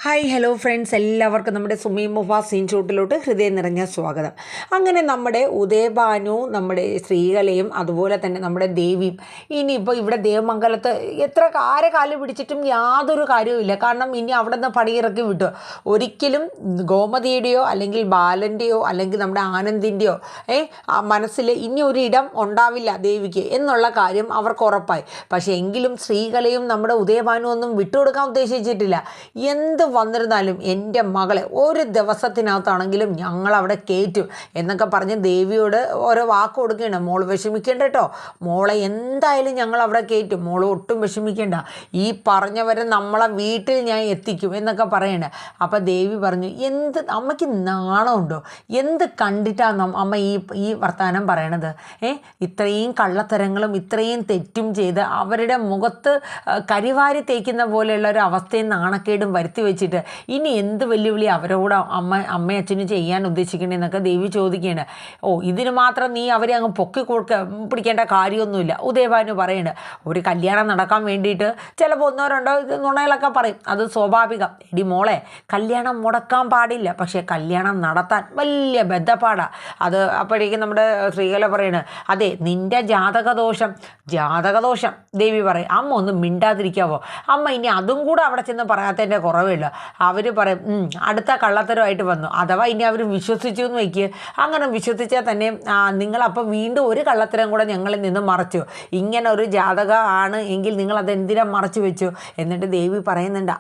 Hi hello friends, എല്ലാവർക്കും നമ്മുടെ സുമി മുഫാസ് സീൻഷൂട്ടിലോട്ട് ഹൃദയം നിറഞ്ഞ സ്വാഗതം. അങ്ങനെ നമ്മുടെ ഉദയഭാനു, നമ്മുടെ ശ്രീകലയും അതുപോലെ തന്നെ നമ്മുടെ ദേവിയും ഇനിയിപ്പോൾ ഇവിടെ ദേവമംഗലത്ത് എത്ര കാല് പിടിച്ചിട്ടും യാതൊരു കാര്യവുമില്ല. കാരണം ഇനി അവിടെ നിന്ന് പണിയിറക്കി വിട്ടു. ഒരിക്കലും ഗോമതിയുടെയോ അല്ലെങ്കിൽ ബാലൻ്റെയോ അല്ലെങ്കിൽ നമ്മുടെ ആനന്ദിൻ്റെയോ മനസ്സിൽ ഇനി ഒരു ഇടം ഉണ്ടാവില്ല ദേവിക്ക് എന്നുള്ള കാര്യം അവർക്ക് ഉറപ്പായി. പക്ഷേ എങ്കിലും ശ്രീകലയും നമ്മുടെ ഉദയഭാനു ഒന്നും വിട്ടുകൊടുക്കാൻ ഉദ്ദേശിച്ചിട്ടില്ല. എന്ത് വന്നിരുന്നാലും എൻ്റെ മകളെ ഒരു ദിവസത്തിനകത്താണെങ്കിലും ഞങ്ങളവിടെ കയറ്റും എന്നൊക്കെ പറഞ്ഞ് ദേവിയോട് ഓരോ വാക്ക് കൊടുക്കുകയാണ്. മോൾ വിഷമിക്കേണ്ട കേട്ടോ, മോളെ എന്തായാലും ഞങ്ങളവിടെ കയറ്റും, മോൾ ഒട്ടും വിഷമിക്കേണ്ട, ഈ പറഞ്ഞവരെ നമ്മളെ വീട്ടിൽ ഞാൻ എത്തിക്കും എന്നൊക്കെ പറയണേ. അപ്പം ദേവി പറഞ്ഞു, എന്ത് അമ്മയ്ക്ക് നാണമുണ്ടോ? എന്ത് കണ്ടിട്ടാണ് അമ്മ ഈ വർത്തമാനം പറയണത്? ഇത്രയും കള്ളത്തരങ്ങളും ഇത്രയും തെറ്റും ചെയ്ത് അവരുടെ മുഖത്ത് കരിവാരി തേക്കുന്ന പോലെയുള്ള ഒരു അവസ്ഥയും നാണക്കേടും വരുത്തി വെച്ചിട്ട് ഇനി എന്ത് വെല്ലുവിളി അവരോട് അമ്മയും അച്ഛനും ചെയ്യാൻ ഉദ്ദേശിക്കണേന്നൊക്കെ ദേവി ചോദിക്കുകയാണ്. ഇതിന് മാത്രം നീ അവരെ അങ്ങ് പിടിക്കേണ്ട കാര്യമൊന്നുമില്ല. ഉദയഭാനു പറയുന്നുണ്ട്, ഒരു കല്യാണം നടക്കാൻ വേണ്ടിയിട്ട് ചിലപ്പോൾ ഒന്നോ രണ്ടോ നുണകളൊക്കെ പറയും, അത് സ്വാഭാവികം. എടി മോളെ, കല്യാണം മുടക്കാൻ പാടില്ല, പക്ഷേ കല്യാണം നടത്താൻ വലിയ ബദ്ധപ്പാടാണ്. അത് അപ്പോഴേക്കും നമ്മുടെ ശ്രീകല പറയുന്നത്, അതെ നിൻ്റെ ജാതകദോഷം ദേവി പറയും. അമ്മ ഒന്ന് മിണ്ടാതിരിക്കാവോ? അമ്മ ഇനി അതും കൂടെ അവിടെ ചെന്ന് പറയാത്തതിൻ്റെ കുറവില്ല. അവർ പറയും അടുത്ത കള്ളത്തരമായിട്ട് വന്നു, അഥവാ ഇനി അവർ വിശ്വസിച്ചു എന്ന് വയ്ക്കുക. അങ്ങനെ വിശ്വസിച്ചാൽ തന്നെ നിങ്ങളപ്പോൾ വീണ്ടും ഒരു കള്ളത്തരം കൂടെ ഞങ്ങളിൽ നിന്ന് മറച്ചു. ഇങ്ങനെ ഒരു ജാതകം ആണ് എങ്കിൽ നിങ്ങളതെന്തിനാ മറച്ചു വെച്ചു? എന്നിട്ട് ദേവി പറയുന്നുണ്ട്,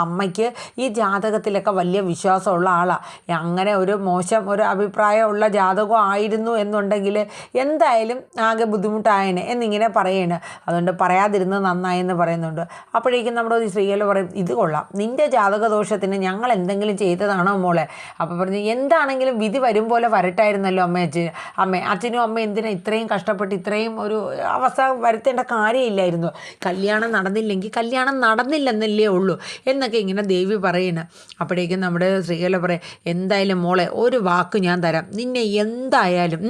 അമ്മയ്ക്ക് ഈ ജാതകത്തിലൊക്കെ വലിയ വിശ്വാസമുള്ള ആളാണ്. അങ്ങനെ ഒരു മോശം ഒരു അഭിപ്രായമുള്ള ജാതകം ആയിരുന്നു എന്നുണ്ടെങ്കിൽ എന്തായാലും ആകെ ബുദ്ധിമുട്ടായേനെ എന്നിങ്ങനെ പറയാണ്. അതുകൊണ്ട് പറയാതിരുന്നത് നന്നായെന്ന് പറയുന്നുണ്ട്. അപ്പോഴേക്കും നമ്മുടെ സ്ത്രീകൾ പറയും, ഇത് കൊള്ളാം, നിൻ്റെ ജാതകദോഷത്തിന് ഞങ്ങൾ എന്തെങ്കിലും ചെയ്തതാണോ മോളെ? അപ്പോൾ പറഞ്ഞു, എന്താണെങ്കിലും വിധി വരും പോലെ വരട്ടായിരുന്നല്ലോ അച്ഛനും അമ്മ എന്തിനാ ഇത്രയും കഷ്ടപ്പെട്ട് ഇത്രയും ഒരു അവസ്ഥ വരുത്തേണ്ട കാര്യമില്ലായിരുന്നു. കല്യാണം നടന്നില്ലെങ്കിൽ കല്യാണം നടന്നില്ലെന്നല്ലേ ഉള്ളൂ എന്നൊക്കെ ഇങ്ങനെ ദേവി പറയുന്നത്. അപ്പോഴേക്കും നമ്മുടെ സ്ത്രീകൾ പറയും, എന്തായാലും മോളെ ഒരു വാക്ക് ഞാൻ തരാം, നിന്നെ എന്തായാലും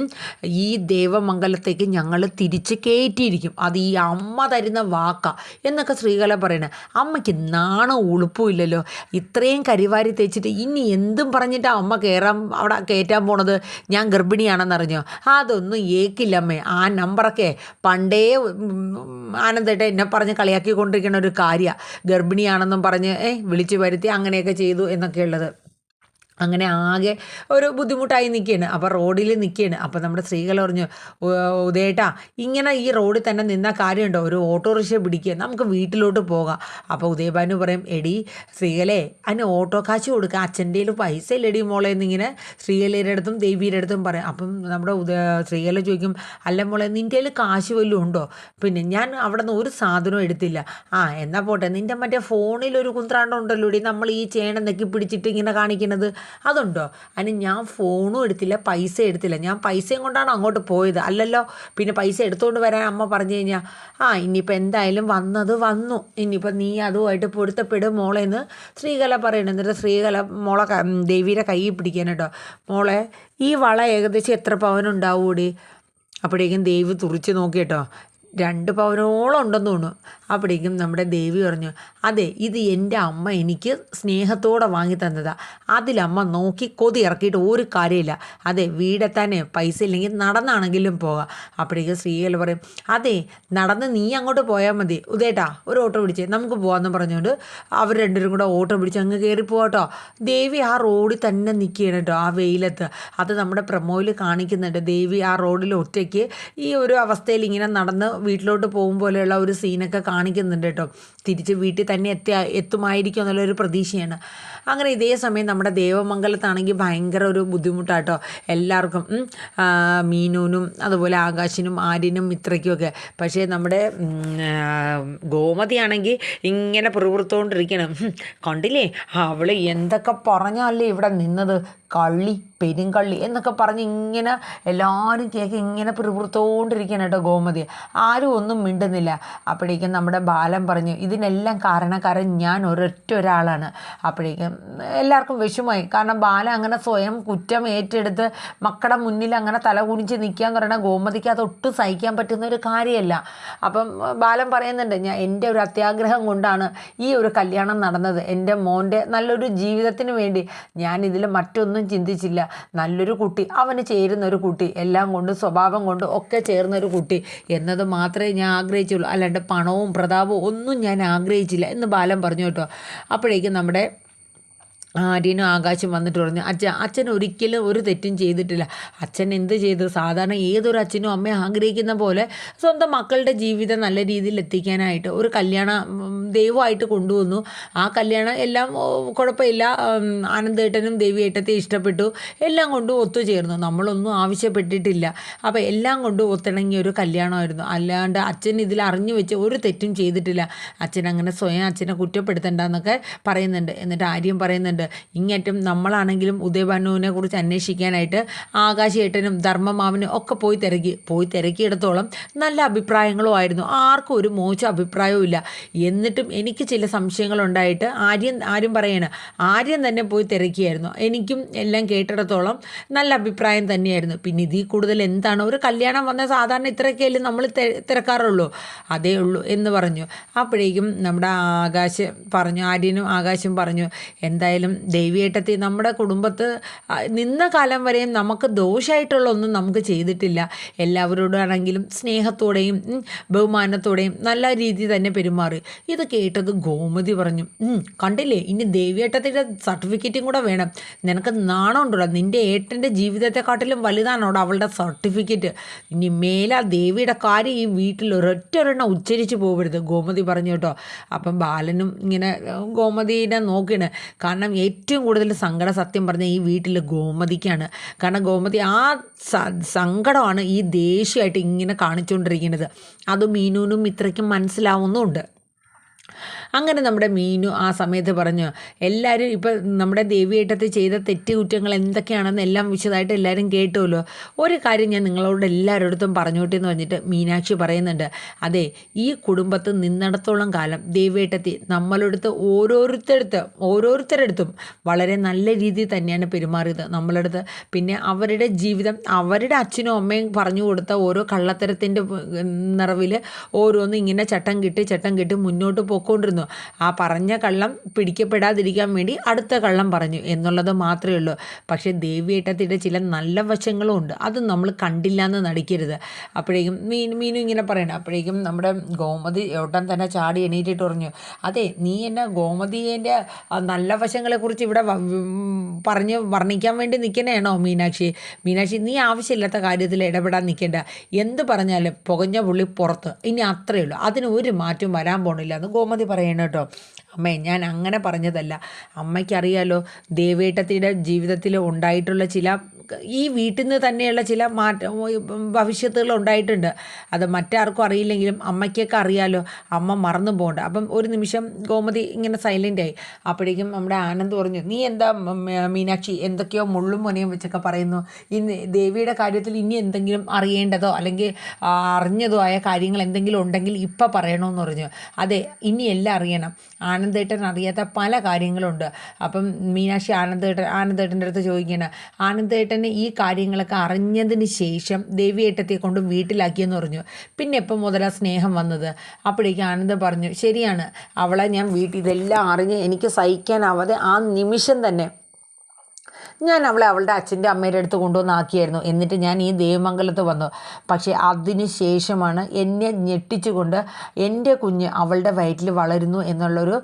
ഈ ദേവമംഗലത്തേക്ക് ഞങ്ങൾ തിരിച്ച് കയറ്റിയിരിക്കും, അത് ഈ അമ്മ തരുന്ന വാക്കാ എന്നൊക്കെ സ്ത്രീകളെ പറയണേ. അമ്മയ്ക്ക് നാണോ ഉളുപ്പും ഇല്ലല്ലോ, ഇത്രയും കരിവാരി തേച്ചിട്ട് ഇനി എന്തും പറഞ്ഞിട്ടാണ് അമ്മ അവിടെ കയറ്റാൻ പോണത്? ഞാൻ ഗർഭിണിയാണെന്നറിഞ്ഞോ? അതൊന്നും ഏക്കില്ലമ്മേ. ആ നമ്പറൊക്കെ പണ്ടേ ആനന്ദേട്ട എന്നെ പറഞ്ഞ് കളിയാക്കിക്കൊണ്ടിരിക്കുന്ന ഒരു കാര്യമാണ്. ഗർഭിണിയാണെന്നും പറഞ്ഞ് വിളിച്ചു വരുത്തി അങ്ങനെയൊക്കെ ചെയ്തു എന്നൊക്കെയുള്ളത്. അങ്ങനെ ആകെ ഒരു ബുദ്ധിമുട്ടായി നിൽക്കുകയാണ്. അപ്പോൾ റോഡിൽ നിൽക്കുകയാണ്. അപ്പോൾ നമ്മുടെ സ്ത്രീകൾ പറഞ്ഞു, ഉദയേട്ടാ ഇങ്ങനെ ഈ റോഡിൽ തന്നെ നിന്ന കാര്യമുണ്ടോ? ഒരു ഓട്ടോറിക്ഷ പിടിക്കുക, നമുക്ക് വീട്ടിലോട്ട് പോകാം. അപ്പോൾ ഉദയഭാനു പറയും, എടി സ്ത്രീകളെ അതിന് ഓട്ടോ കാശ് കൊടുക്കുക, അച്ഛൻ്റെ പൈസ ഇല്ലടി മോളെ എന്നിങ്ങനെ സ്ത്രീകളുടെ അടുത്തും ദേവിയുടെ അടുത്തും പറയും. അപ്പം നമ്മുടെ സ്ത്രീകൾ ചോദിക്കും, അല്ല മോളെ നിൻ്റെ കയ്യിൽ കാശ് വല്ലതും ഉണ്ടോ? പിന്നെ ഞാൻ അവിടെ നിന്ന് ഒരു സാധനവും എടുത്തില്ല. എന്നാൽ പോട്ടെ, നിൻ്റെ മറ്റേ ഫോണിലൊരു കുന്ത്രാണ്ടം ഉണ്ടല്ലോ ഇടി, നമ്മൾ ഈ ചേണെന്നൊക്കെ പിടിച്ചിട്ട് ഇങ്ങനെ കാണിക്കുന്നത്, അതുണ്ടോ? അതിന് ഞാൻ ഫോണും എടുത്തില്ല, പൈസ എടുത്തില്ല, ഞാൻ പൈസയും കൊണ്ടാണ് അങ്ങോട്ട് പോയത് അല്ലല്ലോ. പിന്നെ പൈസ എടുത്തുകൊണ്ട് വരാൻ അമ്മ പറഞ്ഞു കഴിഞ്ഞാൽ ഇനിയിപ്പോൾ എന്തായാലും വന്നു, ഇനിയിപ്പോൾ നീ അതുമായിട്ട് പൊരുത്തപ്പെടും മോളെന്ന് ശ്രീകല പറയണം. എന്നിട്ട് ശ്രീകല മോളെ ദേവിയുടെ കൈ പിടിക്കാൻ കേട്ടോ, മോളെ ഈ വള ഏകദേശം എത്ര പവനുണ്ടാവൂടി? അപ്പോഴേക്കും ദേവി തുറിച്ച് നോക്കി കേട്ടോ, 2 പവനോളം ഉണ്ടെന്ന് തോന്നുന്നു. അപ്പോഴേക്കും നമ്മുടെ ദേവി പറഞ്ഞു, അതെ ഇത് എൻ്റെ അമ്മ എനിക്ക് സ്നേഹത്തോടെ വാങ്ങി തന്നതാണ്, അതിലമ്മ നോക്കി കൊതി ഇറക്കിയിട്ട് ഒരു കാര്യമില്ല. അതെ വീടെത്താനേ പൈസ ഇല്ലെങ്കിൽ നടന്നാണെങ്കിലും പോകാം. അപ്പോഴേക്കും സ്ത്രീകൾ പറയും, അതെ നടന്ന് നീ അങ്ങോട്ട് പോയാൽ മതി, ഉദേട്ടാ ഒരു ഓട്ടോ പിടിച്ചേ നമുക്ക് പോകാമെന്ന് പറഞ്ഞുകൊണ്ട് അവർ രണ്ടുപേരും കൂടെ ഓട്ടോ പിടിച്ച് അങ്ങ് കയറി പോകാട്ടോ. ദേവി ആ റോഡിൽ തന്നെ നിൽക്കുകയാണ് കേട്ടോ, ആ വെയിലത്ത്. അത് നമ്മുടെ പ്രമോയിൽ കാണിക്കുന്നുണ്ട്. ദേവി ആ റോഡിൽ ഒറ്റയ്ക്ക് ഈ ഒരു അവസ്ഥയിൽ ഇങ്ങനെ നടന്ന് വീട്ടിലോട്ട് പോകും പോലെയുള്ള ഒരു സീനൊക്കെ കാണിക്കുന്നുണ്ട് കേട്ടോ. തിരിച്ച് വീട്ടിൽ തന്നെ എത്തുമായിരിക്കും എന്നുള്ളൊരു പ്രതീക്ഷയാണ്. അങ്ങനെ ഇതേ സമയം നമ്മുടെ ദേവമംഗലത്താണെങ്കിൽ ഭയങ്കര ഒരു ബുദ്ധിമുട്ടാട്ടോ എല്ലാവർക്കും, മീനുവിനും അതുപോലെ ആകാശിനും ആര്യനും മിത്രയ്ക്കുമൊക്കെ. പക്ഷേ നമ്മുടെ ഗോമതിയാണെങ്കിൽ ഇങ്ങനെ പിറുപിറുത്തുകൊണ്ടിരിക്കണം. കണ്ടില്ലേ അവൾ എന്തൊക്കെ പറഞ്ഞാലേ ഇവിടെ നിന്നത്, കള്ളി പെരുങ്കള്ളി എന്നൊക്കെ പറഞ്ഞ് ഇങ്ങനെ എല്ലാവരും കേൾക്കി ഇങ്ങനെ പിറുപിറുത്തോണ്ടിരിക്കണം കേട്ടോ ഗോമതി. ആരും ഒന്നും മിണ്ടുന്നില്ല. അപ്പോഴേക്കും നമ്മുടെ ബാലൻ പറഞ്ഞു, ഇതിനെല്ലാം കാരണക്കാരൻ ഞാൻ ഒരാളാണ്. അപ്പോഴേക്കും എല്ലാവർക്കും വിഷമമായി. കാരണം ബാലൻ അങ്ങനെ സ്വയം കുറ്റം ഏറ്റെടുത്ത് മക്കളുടെ മുന്നിൽ അങ്ങനെ തല കുനിച്ച് നിൽക്കുക എന്ന് പറയുന്നത് ഗോമതിക്ക് അത് ഒട്ടും സഹിക്കാൻ പറ്റുന്ന ഒരു കാര്യമല്ല. അപ്പം ബാലൻ പറയുന്നുണ്ട്, എൻ്റെ ഒരു അത്യാഗ്രഹം കൊണ്ടാണ് ഈ ഒരു കല്യാണം നടന്നത്. എൻ്റെ മോൻ്റെ നല്ലൊരു ജീവിതത്തിന് വേണ്ടി ഞാനിതിൽ മറ്റൊന്നും ചിന്തിച്ചില്ല. നല്ലൊരു കുട്ടി, അവന് ചേരുന്ന ഒരു കുട്ടി, എല്ലാം കൊണ്ട് സ്വഭാവം കൊണ്ട് ഒക്കെ ചേർന്നൊരു കുട്ടി എന്നത് മാത്രമേ ഞാൻ ആഗ്രഹിച്ചുള്ളൂ. അല്ലാണ്ട് പണവും പ്രതാപവും ഒന്നും ഞാൻ ആഗ്രഹിച്ചില്ല എന്ന് ബാലൻ പറഞ്ഞു കേട്ടോ. അപ്പോഴേക്കും നമ്മുടെ ആര്യനും ആകാശം വന്നിട്ട് പറഞ്ഞു, അച്ഛൻ ഒരിക്കലും ഒരു തെറ്റും ചെയ്തിട്ടില്ല. അച്ഛൻ എന്ത് ചെയ്തു? സാധാരണ ഏതൊരു അച്ഛനും അമ്മയും ആഗ്രഹിക്കുന്ന പോലെ സ്വന്തം മക്കളുടെ ജീവിതം നല്ല രീതിയിൽ എത്തിക്കാനായിട്ട് ഒരു കല്യാണം ദൈവമായിട്ട് കൊണ്ടുവന്നു. ആ കല്യാണം എല്ലാം കുഴപ്പമില്ല. ആനന്ദേട്ടനും ദേവിയേട്ടത്തെ ഇഷ്ടപ്പെട്ടു, എല്ലാം കൊണ്ടും ഒത്തുചേർന്നു. നമ്മളൊന്നും ആവശ്യപ്പെട്ടിട്ടില്ല. അപ്പോൾ എല്ലാം കൊണ്ടും ഒത്തിണങ്ങിയ ഒരു കല്യാണമായിരുന്നു. അല്ലാണ്ട് അച്ഛൻ ഇതിൽ അറിഞ്ഞു വെച്ച് ഒരു തെറ്റും ചെയ്തിട്ടില്ല. അച്ഛൻ അങ്ങനെ സ്വയം അച്ഛനെ കുറ്റപ്പെടുത്തണ്ടെന്നൊക്കെ പറയുന്നുണ്ട്. എന്നിട്ട് ആര്യം പറയുന്നുണ്ട്, ഇങ്ങേറ്റം നമ്മളാണെങ്കിലും ഉദയഭാനുവിനെ കുറിച്ച് അന്വേഷിക്കാനായിട്ട് ആകാശേട്ടനും ധർമ്മമാവനും ഒക്കെ പോയി തിരക്കിയിടത്തോളം നല്ല അഭിപ്രായങ്ങളും ആയിരുന്നു. ആർക്കും ഒരു മോശം അഭിപ്രായവും ഇല്ല. എന്നിട്ടും എനിക്ക് ചില സംശയങ്ങളുണ്ടായിട്ട് ആര്യം പറയാണ്, ആര്യം തന്നെ പോയി തിരക്കിയായിരുന്നു. എനിക്കും എല്ലാം കേട്ടിടത്തോളം നല്ല അഭിപ്രായം തന്നെയായിരുന്നു. പിന്നെ ഇതിൽ കൂടുതൽ എന്താണ്? ഒരു കല്യാണം വന്ന സാധാരണ ഇത്രയൊക്കെയല്ലേ നമ്മൾ തിരക്കാറുള്ളൂ, അതേ ഉള്ളൂ എന്ന് പറഞ്ഞു. അപ്പോഴേക്കും നമ്മുടെ ആര്യനും ആകാശം പറഞ്ഞു, എന്തായാലും ദേവിയേട്ടത്തി നമ്മുടെ കുടുംബത്ത് നിന്ന കാലം വരെയും നമുക്ക് ദോഷമായിട്ടുള്ള ഒന്നും നമുക്ക് ചെയ്തിട്ടില്ല. എല്ലാവരോടാണെങ്കിലും സ്നേഹത്തോടെയും ബഹുമാനത്തോടെയും നല്ല രീതിയിൽ തന്നെ പെരുമാറി. ഇത് കേട്ടത് ഗോമതി പറഞ്ഞു, കണ്ടില്ലേ, ഇനി ദേവിയേട്ടത്തിൻ്റെ സർട്ടിഫിക്കറ്റും കൂടെ വേണം. നിനക്ക് നാണമുണ്ടല്ലോ, നിൻ്റെ ഏട്ടൻ്റെ ജീവിതത്തെക്കാട്ടിലും വലുതാണോടോ അവളുടെ സർട്ടിഫിക്കറ്റ്. ഇനി മേലാ ദേവിയുടെ കാര്യം ഈ വീട്ടിൽ ഒരൊറ്റൊരെണ്ണം ഉച്ചരിച്ച് പോകരുത്, ഗോമതി പറഞ്ഞു കേട്ടോ. അപ്പം ബാലനും ഇങ്ങനെ ഗോമതിനെ നോക്കിയാണ്. കാരണം ഏറ്റവും കൂടുതൽ സങ്കടം സത്യം പറഞ്ഞാൽ ഈ വീട്ടിൽ ഗോമതിക്കാണ്. കാരണം ഗോമതി ആ സങ്കടമാണ് ഈ ദേഷ്യമായിട്ട് ഇങ്ങനെ കാണിച്ചുകൊണ്ടിരിക്കുന്നത്. അത് മീനുവിനും ഇത്രയ്ക്കും മനസ്സിലാവുന്നുമുണ്ട്. അങ്ങനെ നമ്മുടെ മീനു ആ സമയത്ത് പറഞ്ഞു, എല്ലാവരും ഇപ്പോൾ നമ്മുടെ ദേവിയേട്ടത്തിൽ ചെയ്ത തെറ്റുകുറ്റങ്ങൾ എന്തൊക്കെയാണെന്ന് എല്ലാം വിശദമായിട്ട് എല്ലാവരും കേട്ടുമല്ലോ. ഒരു കാര്യം ഞാൻ നിങ്ങളോട് എല്ലാവരുടെ പറഞ്ഞോട്ടെ എന്ന് പറഞ്ഞിട്ട് മീനാക്ഷി പറയുന്നുണ്ട്, അതെ, ഈ കുടുംബത്ത് നിന്നിടത്തോളം കാലം ദേവിയേട്ടത്തി നമ്മളെടുത്ത് ഓരോരുത്തരടുത്തും വളരെ നല്ല രീതിയിൽ തന്നെയാണ് പെരുമാറിയത് നമ്മളടുത്ത്. പിന്നെ അവരുടെ ജീവിതം അവരുടെ അച്ഛനും അമ്മയും പറഞ്ഞു കൊടുത്ത ഓരോ കള്ളത്തരത്തിൻ്റെ നിറവിൽ ഓരോന്നും ഇങ്ങനെ ചട്ടം കിട്ടി മുന്നോട്ട് പോയിക്കൊണ്ടിരുന്നു. ആ പറഞ്ഞ കള്ളം പിടിക്കപ്പെടാതിരിക്കാൻ വേണ്ടി അടുത്ത കള്ളം പറഞ്ഞു എന്നുള്ളത് മാത്രമേ ഉള്ളൂ. പക്ഷേ ദേവിയേട്ടത്തിൻ്റെ ചില നല്ല വശങ്ങളും ഉണ്ട്, അത് നമ്മൾ കണ്ടില്ല എന്ന് നടിക്കരുത്. അപ്പോഴേക്കും മീനു ഇങ്ങനെ പറയണം. അപ്പോഴേക്കും നമ്മുടെ ഗോമതി ഒട്ടം തന്നെ ചാടി എണീറ്റിട്ട് പറഞ്ഞു, അതെ, നീ എന്നെ ഗോമതിൻ്റെ നല്ല വശങ്ങളെക്കുറിച്ച് ഇവിടെ പറഞ്ഞ് വർണ്ണിക്കാൻ വേണ്ടി നിൽക്കണേണോ മീനാക്ഷി? നീ ആവശ്യമില്ലാത്ത കാര്യത്തിൽ ഇടപെടാൻ നിൽക്കേണ്ട. എന്ത് പറഞ്ഞാലും പുകഞ്ഞ പുള്ളി പുറത്ത്, ഇനി അത്രയേ ഉള്ളൂ, അതിന് ഒരു മാറ്റം വരാൻ പോണില്ല എന്ന് ഗോമതി പറയണം കേട്ടോ. അമ്മേ, ഞാൻ അങ്ങനെ പറഞ്ഞതല്ല. അമ്മയ്ക്കറിയാലോ ദേവേട്ടത്തിയുടെ ജീവിതത്തിൽ ഉണ്ടായിട്ടുള്ള ചില ഈ വീട്ടിൽ നിന്ന് തന്നെയുള്ള ചില ഭവിഷ്യത്തുകൾ ഉണ്ടായിട്ടുണ്ട്. അത് മറ്റാർക്കും അറിയില്ലെങ്കിലും അമ്മയ്ക്കൊക്കെ അറിയാലോ. അമ്മ മറന്നു പോകണ്ട. അപ്പം ഒരു നിമിഷം ഗോമതി ഇങ്ങനെ സൈലൻ്റായി. അപ്പോഴേക്കും നമ്മുടെ ആനന്ദ് പറഞ്ഞു, നീ എന്താ മീനാക്ഷി എന്തൊക്കെയോ മുള്ളും മുനയും വെച്ചൊക്കെ പറയുന്നു. ഇന്ന് ദേവിയുടെ കാര്യത്തിൽ ഇനി എന്തെങ്കിലും അറിയേണ്ടതോ അല്ലെങ്കിൽ അറിഞ്ഞതോ ആയ കാര്യങ്ങൾ എന്തെങ്കിലും ഉണ്ടെങ്കിൽ ഇപ്പം പറയണമെന്ന് പറഞ്ഞു. അതെ, ഇനി എല്ലാം അറിയണം. ആനന്ദേട്ടൻ അറിയാത്ത പല കാര്യങ്ങളുണ്ട്. അപ്പം മീനാക്ഷി ആനന്ദേട്ടൻ്റെ അടുത്ത് ചോദിക്കുകയാണ്, ആനന്ദേട്ടൻ ഈ കാര്യങ്ങളൊക്കെ അറിഞ്ഞതിന് ശേഷം ദേവിയേട്ടത്തെ കൊണ്ട് വീട്ടിലാക്കിയെന്ന് പറഞ്ഞു. പിന്നെ എപ്പം മുതലാണ് സ്നേഹം വന്നത്? അപ്പോഴേക്കും ആനന്ദ പറഞ്ഞു, ശരിയാണ്, അവളെ ഞാൻ ഇതെല്ലാം അറിഞ്ഞ് എനിക്ക് സഹിക്കാനാവാതെ ആ നിമിഷം തന്നെ ഞാൻ അവളുടെ അച്ഛൻ്റെ അമ്മയുടെ അടുത്ത് കൊണ്ടുവന്നാക്കിയായിരുന്നു. എന്നിട്ട് ഞാൻ ഈ ദേവമംഗലത്ത് വന്നു. പക്ഷേ അതിന് ശേഷമാണ് എന്നെ ഞെട്ടിച്ചുകൊണ്ട് എൻ്റെ കുഞ്ഞ് അവളുടെ വയറ്റിൽ വളരുന്നു എന്നുള്ളൊരു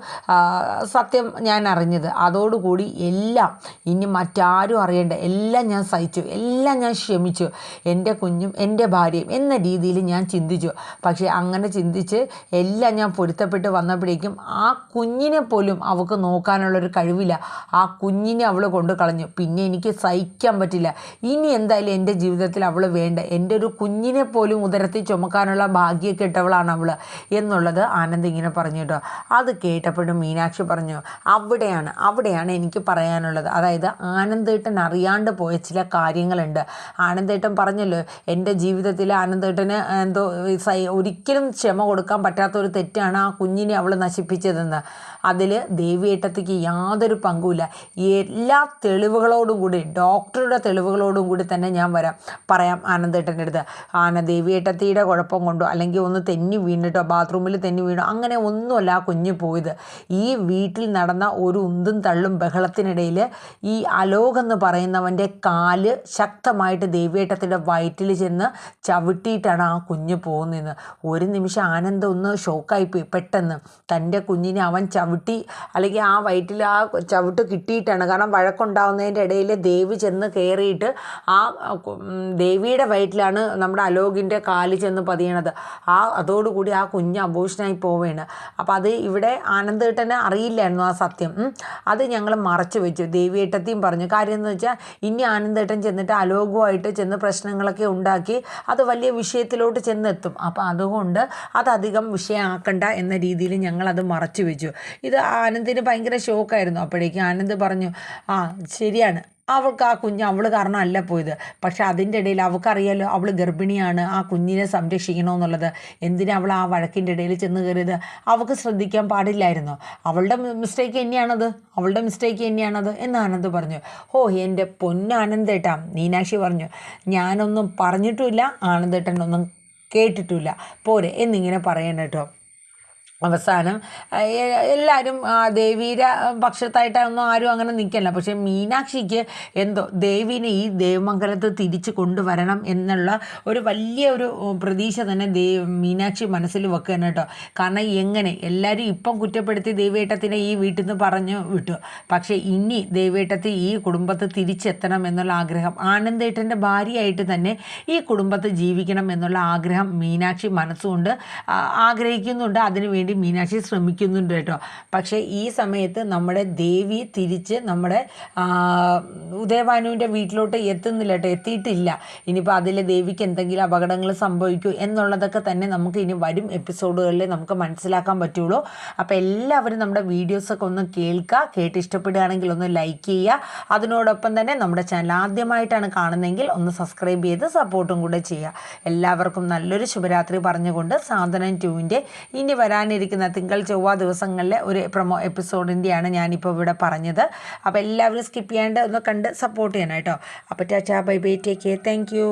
സത്യം ഞാൻ അറിഞ്ഞത്. അതോടുകൂടി എല്ലാം ഇനി മറ്റാരും അറിയേണ്ട, എല്ലാം ഞാൻ സഹിച്ചു, എല്ലാം ഞാൻ ക്ഷമിച്ചു. എൻ്റെ കുഞ്ഞും എൻ്റെ ഭാര്യയും എന്ന രീതിയിൽ ഞാൻ ചിന്തിച്ചു. പക്ഷേ അങ്ങനെ ചിന്തിച്ച് എല്ലാം ഞാൻ പൊരുത്തപ്പെട്ട് വന്നപ്പോഴേക്കും ആ കുഞ്ഞിനെ പോലും അവൾക്ക് നോക്കാനുള്ളൊരു കഴിവില്ല. ആ കുഞ്ഞിനെ അവൾ കൊണ്ട് കളഞ്ഞു. പിന്നെ എനിക്ക് സഹിക്കാൻ പറ്റില്ല. ഇനി എന്തായാലും എൻ്റെ ജീവിതത്തിൽ അവൾ വേണ്ട. എൻ്റെ ഒരു കുഞ്ഞിനെ പോലും ഉദരത്തിൽ ചുമക്കാനുള്ള ഭാഗ്യം കിട്ടവളാണ് അവൾ എന്നുള്ളത് ആനന്ദ് ഇങ്ങനെ പറഞ്ഞു കേട്ടോ. അത് കേട്ടപ്പോഴും മീനാക്ഷി പറഞ്ഞു, അവിടെയാണ് എനിക്ക് പറയാനുള്ളത്. അതായത് ആനന്ദേട്ടൻ അറിയാണ്ട് പോയ ചില കാര്യങ്ങളുണ്ട്. ആനന്ദേട്ടൻ പറഞ്ഞല്ലോ, എൻ്റെ ജീവിതത്തിൽ ആനന്ദേട്ടന് എന്തോ ഒരിക്കലും ക്ഷമ കൊടുക്കാൻ പറ്റാത്തൊരു തെറ്റാണ് ആ കുഞ്ഞിനെ അവൾ നശിപ്പിച്ചതെന്ന്. അതിൽ ദേവിയേട്ടത്തിക്ക് യാതൊരു പങ്കുമില്ല. എല്ലാ തെളിവുകളോടും കൂടി, ഡോക്ടറുടെ തെളിവുകളോടും കൂടി തന്നെ ഞാൻ പറയാം ആനന്ദേട്ടൻ്റെ അടുത്ത്. ദേവിയേട്ടത്തിയുടെ കുഴപ്പം കൊണ്ടോ അല്ലെങ്കിൽ ഒന്ന് തെന്നി വീണിട്ടോ, ബാത്റൂമിൽ തെന്നി വീണോ, അങ്ങനെ ഒന്നുമല്ല ആ കുഞ്ഞ് പോയത്. ഈ വീട്ടിൽ നടന്ന ഒരു ഉന്തും തള്ളും ബഹളത്തിനിടയിൽ ഈ അലോക് എന്ന് പറയുന്നവൻ്റെ കാല് ശക്തമായിട്ട് ദേവിയേട്ടത്തിൻ്റെ വയറ്റിൽ ചെന്ന് ചവിട്ടിയിട്ടാണ് ആ കുഞ്ഞ് പോകുന്നത്. ഒരു നിമിഷം ആനന്ദ് ഒന്ന് ഷോക്കായിപ്പോയി. പെട്ടെന്ന് തൻ്റെ കുഞ്ഞിനെ അവൻ ചവിട്ടി, അല്ലെങ്കിൽ ആ വയറ്റിൽ ആ ചവിട്ട് കിട്ടിയിട്ടാണ്. കാരണം വഴക്കുണ്ടാവുന്നതിൻ്റെ ഇടയിൽ ദേവി ചെന്ന് കയറിയിട്ട് ആ ദേവിയുടെ വയറ്റിലാണ് നമ്മുടെ അലോകിൻ്റെ കാല് ചെന്ന് പതിയണത്. അതോടുകൂടി ആ കുഞ്ഞ് അബോഷനായി പോവുകയാണ്. അപ്പോൾ അത് ഇവിടെ ആനന്ദേട്ടന് അറിയില്ലായിരുന്നു ആ സത്യം. അത് ഞങ്ങൾ മറച്ചു വെച്ചു. ദേവിയേട്ടത്തിയും പറഞ്ഞു. കാര്യം എന്ന് വെച്ചാൽ ഇനി ആനന്ദേട്ടൻ ചെന്നിട്ട് അലോകുമായിട്ട് ചെന്ന് പ്രശ്നങ്ങളൊക്കെ ഉണ്ടാക്കി അത് വലിയ വിഷയത്തിലോട്ട് ചെന്നെത്തും. അപ്പോൾ അതുകൊണ്ട് അതധികം വിഷയമാക്കണ്ട എന്ന രീതിയിൽ ഞങ്ങളത് മറച്ചു വെച്ചു. ഇത് ആനന്ദിന് ഭയങ്കര ഷോക്കായിരുന്നു. അപ്പോഴേക്കും ആനന്ദ് പറഞ്ഞു, ശരിയാണ്, അവൾക്ക് ആ കുഞ്ഞ് അവൾ കാരണമല്ല പോയത്. പക്ഷെ അതിൻ്റെ ഇടയിൽ അവൾക്കറിയാലോ അവൾ ഗർഭിണിയാണ്, ആ കുഞ്ഞിനെ സംരക്ഷിക്കണമെന്നുള്ളത്. എന്തിനാ അവൾ ആ വഴക്കിൻ്റെ ഇടയിൽ ചെന്ന് കയറിയത്? അവൾക്ക് ശ്രദ്ധിക്കാൻ പാടില്ലായിരുന്നോ? അവളുടെ മിസ്റ്റേക്ക് തന്നെയാണത് എന്ന് ആനന്ദ് പറഞ്ഞു. എൻ്റെ പൊന്നാനന്ദേട്ടാ, മീനാക്ഷി പറഞ്ഞു, ഞാനൊന്നും പറഞ്ഞിട്ടുമില്ല, ആനന്ദേട്ടനൊന്നും കേട്ടിട്ടില്ല, പോരെ എന്നിങ്ങനെ പറയണം കേട്ടോ. അവസാനം എല്ലാവരും ദേവിയുടെ പക്ഷത്തായിട്ടൊന്നും ആരും അങ്ങനെ നിൽക്കില്ല. പക്ഷേ മീനാക്ഷിക്ക് എന്തോ ദേവീനെ ഈ ദേവമംഗലത്ത് തിരിച്ച് കൊണ്ടുവരണം എന്നുള്ള ഒരു വലിയൊരു പ്രതീക്ഷ തന്നെ മീനാക്ഷി മനസ്സിൽ വെക്കുകയാണ് കേട്ടോ. കാരണം എങ്ങനെ എല്ലാവരും ഇപ്പം കുറ്റപ്പെടുത്തി ദേവേട്ടത്തിനെ ഈ വീട്ടിൽ നിന്ന് പറഞ്ഞു വിട്ടു. പക്ഷേ ഇനി ദേവേട്ടത്തിൽ ഈ കുടുംബത്ത് തിരിച്ചെത്തണം എന്നുള്ള ആഗ്രഹം, ആനന്ദേട്ടൻ്റെ ഭാര്യയായിട്ട് തന്നെ ഈ കുടുംബത്ത് ജീവിക്കണം എന്നുള്ള ആഗ്രഹം മീനാക്ഷി മനസ്സുകൊണ്ട് ആഗ്രഹിക്കുന്നുണ്ട്. അതിനുവേണ്ടി മീനാക്ഷി ശ്രമിക്കുന്നുണ്ട് കേട്ടോ. പക്ഷേ ഈ സമയത്ത് നമ്മുടെ ദേവി തിരിച്ച് നമ്മുടെ ഉദയഭാനുവിൻ്റെ വീട്ടിലോട്ട് എത്തുന്നില്ല കേട്ടോ, എത്തിയിട്ടില്ല. ഇനിയിപ്പോൾ അതിൽ ദേവിക്ക് എന്തെങ്കിലും അപകടങ്ങൾ സംഭവിക്കൂ എന്നുള്ളതൊക്കെ തന്നെ നമുക്ക് ഇനി വരും എപ്പിസോഡുകളിൽ നമുക്ക് മനസ്സിലാക്കാൻ പറ്റുള്ളൂ. അപ്പോൾ എല്ലാവരും നമ്മുടെ വീഡിയോസൊക്കെ ഒന്ന് കേട്ട് ഇഷ്ടപ്പെടുകയാണെങ്കിൽ ഒന്ന് ലൈക്ക് ചെയ്യുക. അതിനോടൊപ്പം തന്നെ നമ്മുടെ ചാനൽ ആദ്യമായിട്ടാണ് കാണുന്നതെങ്കിൽ ഒന്ന് സബ്സ്ക്രൈബ് ചെയ്ത് സപ്പോർട്ടും കൂടെ ചെയ്യുക. എല്ലാവർക്കും നല്ലൊരു ശുഭരാത്രി പറഞ്ഞുകൊണ്ട് സാധനം 2ൻ്റെ ഇനി വരാനിരിക്കുന്ന തിങ്കൾ ചൊവ്വ ദിവസങ്ങളിലെ ഒരു പ്രൊമോ എപ്പിസോഡിൻ്റെയാണ് ഞാനിപ്പോൾ ഇവിടെ പറഞ്ഞത്. അപ്പോൾ എല്ലാവരും സ്കിപ്പ് ചെയ്യാണ്ട് ഒന്ന് കണ്ട് സപ്പോർട്ട് ചെയ്യണം കേട്ടോ. അപ്പോൾ Tata, bye bye, take care, thank you.